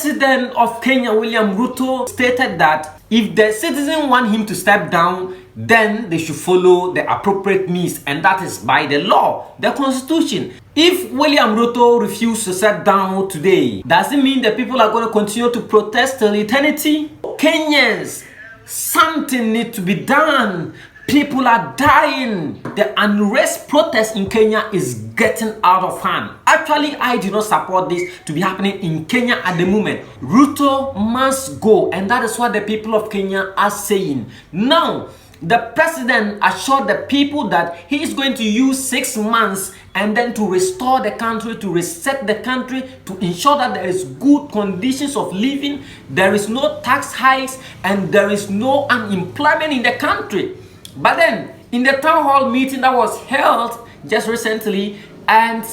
President of Kenya, William Ruto, stated that if the citizens want him to step down, then they should follow the appropriate means, and that is by the law, the constitution. If William Ruto refuses to step down today, does it mean that people are going to continue to protest till eternity? Kenyans, something needs to be done. People are dying. The unrest protest in Kenya is getting out of hand. Actually, I do not support this to be happening in Kenya at the moment. Ruto must go, and that is what the people of Kenya are saying. Now, the president assured the people that he is going to use 6 months and then to restore the country, to reset the country, to ensure that there is good conditions of living, there is no tax hikes, and there is no unemployment in the country. But then, in the town hall meeting that was held just recently, and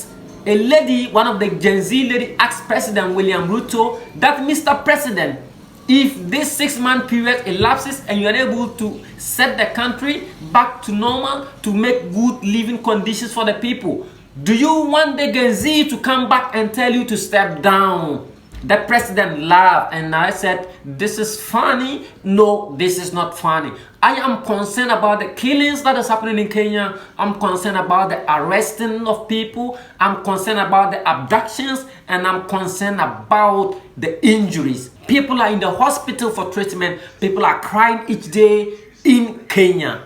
a lady, one of the Gen Z lady, asked President William Ruto that, Mr. President, if this 6-month period elapses and you are able to set the country back to normal, to make good living conditions for the people, do you want the Gen Z to come back and tell you to step down? The president laughed, and I said, this is funny. No, this is not funny. I am concerned about the killings that is happening in Kenya. I'm concerned about the arresting of people. I'm concerned about the abductions, and I'm concerned about the injuries. People are in the hospital for treatment. People are crying each day in Kenya.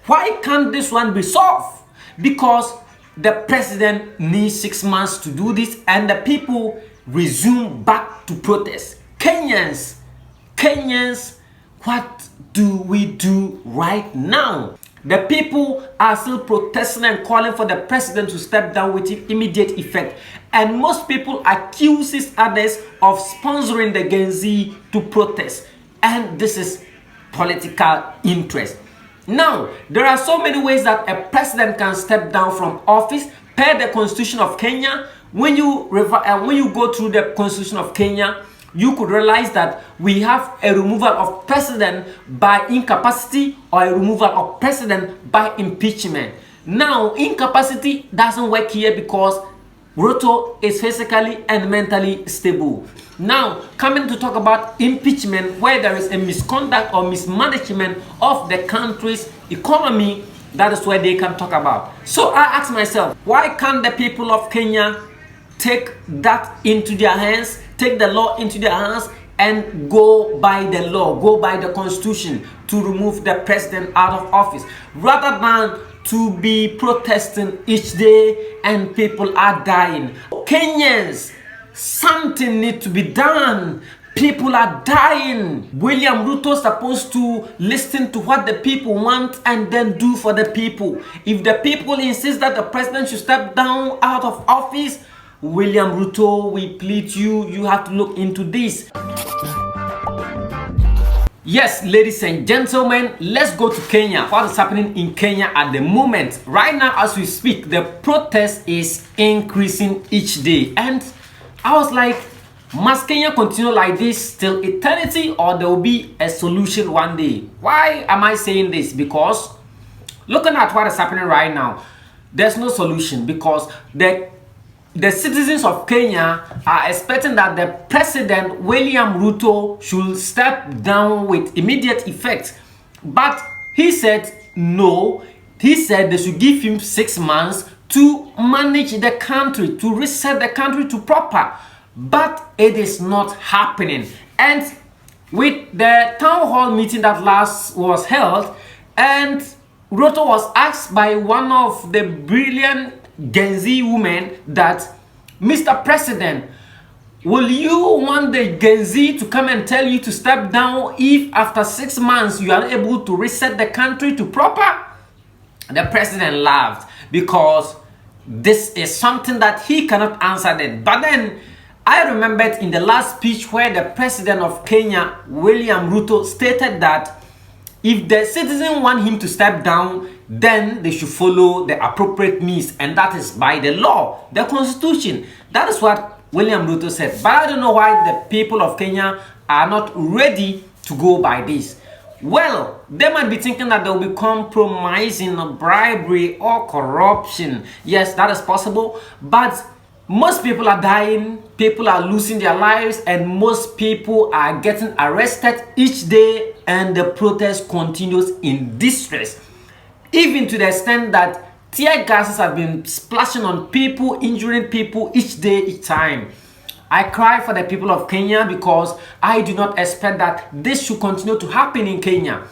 Why can't this one be solved? Because the president needs 6 months to do this, and the people resume back to protest. Kenyans, what do we do right now? The people are still protesting and calling for the president to step down with immediate effect. And most people accuse others of sponsoring the Gen Z to protest. And this is political interest. Now, there are so many ways that a president can step down from office per the Constitution of Kenya. When you go through the Constitution of Kenya, you could realize that we have a removal of president by incapacity or a removal of president by impeachment. Now, incapacity doesn't work here because Ruto is physically and mentally stable. Now, coming to talk about impeachment, where there is a misconduct or mismanagement of the country's economy, that is where they can talk about. So I ask myself, why can't the people of Kenya take that into their hands, take the law into their hands, and go by the law, go by the constitution to remove the president out of office, rather than to be protesting each day and people are dying? Kenyans, something needs to be done. People are dying. William Ruto is supposed to listen to what the people want and then do for the people. If the people insist that the president should step down out of office, William Ruto, we plead you have to look into this. Yes, ladies and gentlemen, let's go to Kenya. What is happening in Kenya at the moment? Right now, as we speak, the protest is increasing each day. And I was like, must Kenya continue like this till eternity, or there will be a solution one day? Why am I saying this? Because looking at what is happening right now, there's no solution, because the citizens of Kenya are expecting that the president, William Ruto, should step down with immediate effect. But he said no. He said they should give him 6 months to manage the country, to reset the country to proper. But it is not happening. And with the town hall meeting that last was held, and Ruto was asked by one of the brilliant Gen Z women that, Mr. President, will you want the Gen Z to come and tell you to step down if after 6 months you are able to reset the country to proper? The president laughed, because this is something that he cannot answer then. But then I remembered in the last speech where the president of Kenya, William Ruto, stated that if the citizens want him to step down, then they should follow the appropriate means, and that is by the law, the constitution. That is what William Ruto said. But I don't know why the people of Kenya are not ready to go by this. Well, they might be thinking that there will be compromising, bribery, or corruption. Yes, that is possible. But most people are dying. people are losing their lives and most people are getting arrested each day, and the protest continues in distress, even to the extent that tear gases have been splashing on people, injuring people each day, each time. I cry for the people of Kenya because I do not expect that this should continue to happen in Kenya.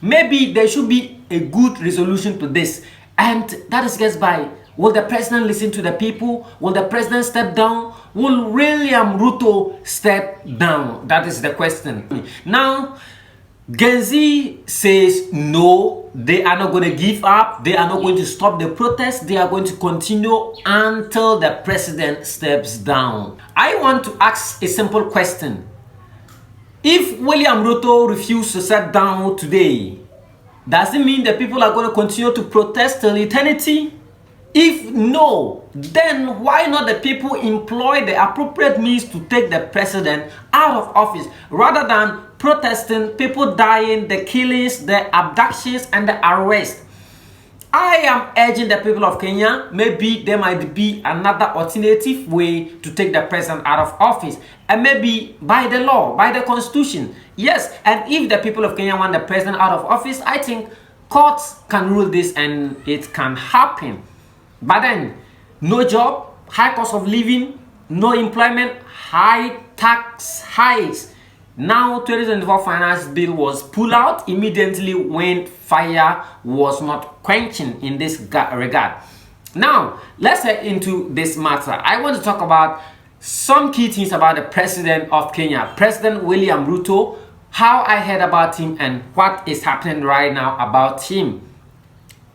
Maybe there should be a good resolution to this, and that is just by, will the president listen to the people? Will the president step down? Will William Ruto step down? That is the question. Now, Gen Z says no, they are not going to give up. They are not going to stop the protest. They are going to continue until the president steps down. I want to ask a simple question. If William Ruto refuses to step down today, does it mean that people are going to continue to protest till eternity? If no, then why not the people employ the appropriate means to take the president out of office rather than protesting, people dying, the killings, the abductions, and the arrests? I am urging the people of Kenya, maybe there might be another alternative way to take the president out of office, and maybe by the law, by the constitution. Yes, and if the people of Kenya want the president out of office, I think courts can rule this and it can happen. But then, no job, high cost of living, no employment, high tax hikes. Now, 2024 finance bill was pulled out immediately when fire was not quenching in this regard. Now, let's head into this matter. I want to talk about some key things about the president of Kenya, President William Ruto, how I heard about him and what is happening right now about him.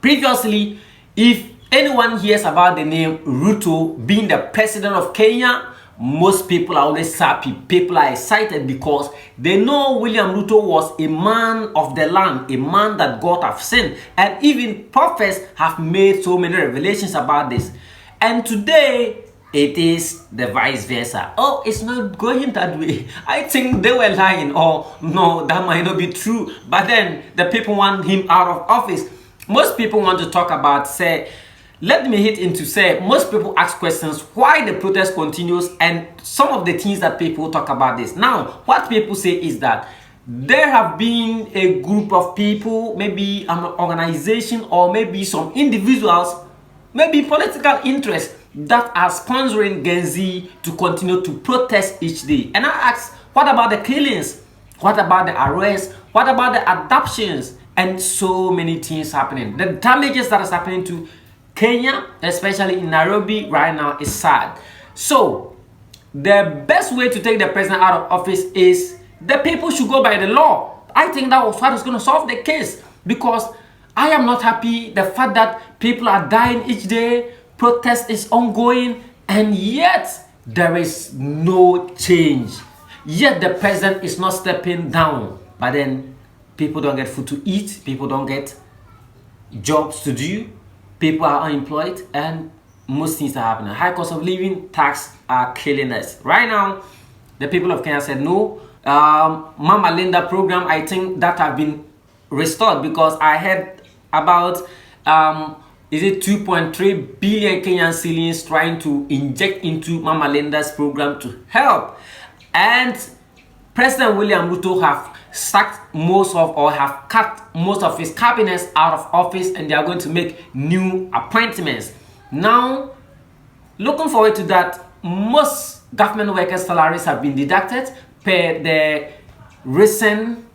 Previously, if anyone hears about the name Ruto being the president of Kenya, most people are always happy. People are excited because they know William Ruto was a man of the land, a man that God have sent, and even prophets have made so many revelations about this. And today it is the vice versa. Oh, it's not going that way. I think they were lying. Oh no, that might not be true. But then the people want him out of office. Most people want to talk about, say, let me hit into, say, most people ask questions why the protest continues and some of the things that people talk about this. Now, what people say is that there have been a group of people, maybe an organization or maybe some individuals, maybe political interests that are sponsoring Gen Z to continue to protest each day. And I ask, what about the killings? What about the arrests? What about the adoptions? And so many things happening. The damages that is happening to Kenya, especially in Nairobi right now, is sad. So the best way to take the president out of office is the people should go by the law. I think that was what is going to solve the case, because I am not happy the fact that people are dying each day, protest is ongoing, and yet there is no change. Yet the president is not stepping down. But then people don't get food to eat, people don't get jobs to do, people are unemployed, and most things are happening. High cost of living, tax are killing us. Right now, the people of Kenya said no. Mama Linda program, I think that have been restored, because I heard about is it 2.3 billion Kenyan shillings trying to inject into Mama Linda's program to help. And President William Ruto have sacked most of, or have cut most of his cabinets out of office, and they are going to make new appointments. Now, looking forward to that, most government workers' salaries have been deducted per the recent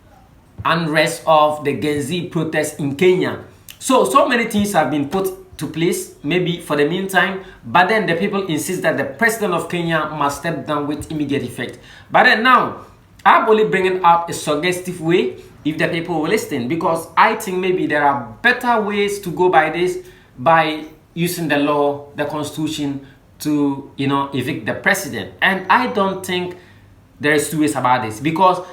unrest of the Gen Z protests in Kenya. So many things have been put to place, maybe for the meantime, but then the people insist that the president of Kenya must step down with immediate effect. But then now, I'm only bringing out a suggestive way if the people will listen, because I think maybe there are better ways to go by this, by using the law, the constitution to, evict the president. And I don't think there is two ways about this, because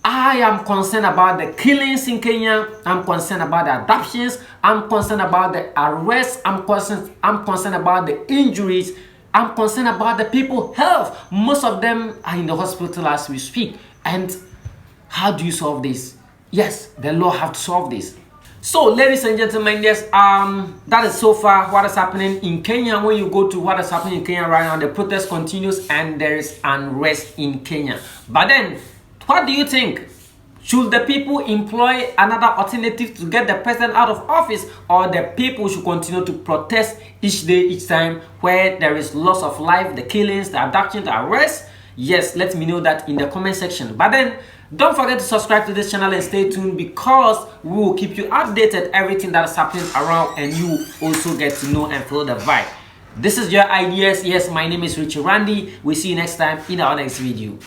I am concerned about the killings in Kenya, I'm concerned about the adoptions, I'm concerned about the arrests, I'm concerned about the injuries, I'm concerned about the people's health. Most of them are in the hospital as we speak. And how do you solve this? Yes, the law have to solve this. So, ladies and gentlemen, yes, that is so far what is happening in Kenya. When you go to what is happening in Kenya right now, the protest continues and there is unrest in Kenya. But then, what do you think? Should the people employ another alternative to get the president out of office, or the people should continue to protest each day, each time where there is loss of life, the killings, the abduction, the arrest? Yes, let me know that in the comment section. But then, don't forget to subscribe to this channel and stay tuned, because we will keep you updated everything that is happening around, and you also get to know and feel the vibe. This is your ideas. Yes, my name is Richie Randy. We'll see you next time in our next video.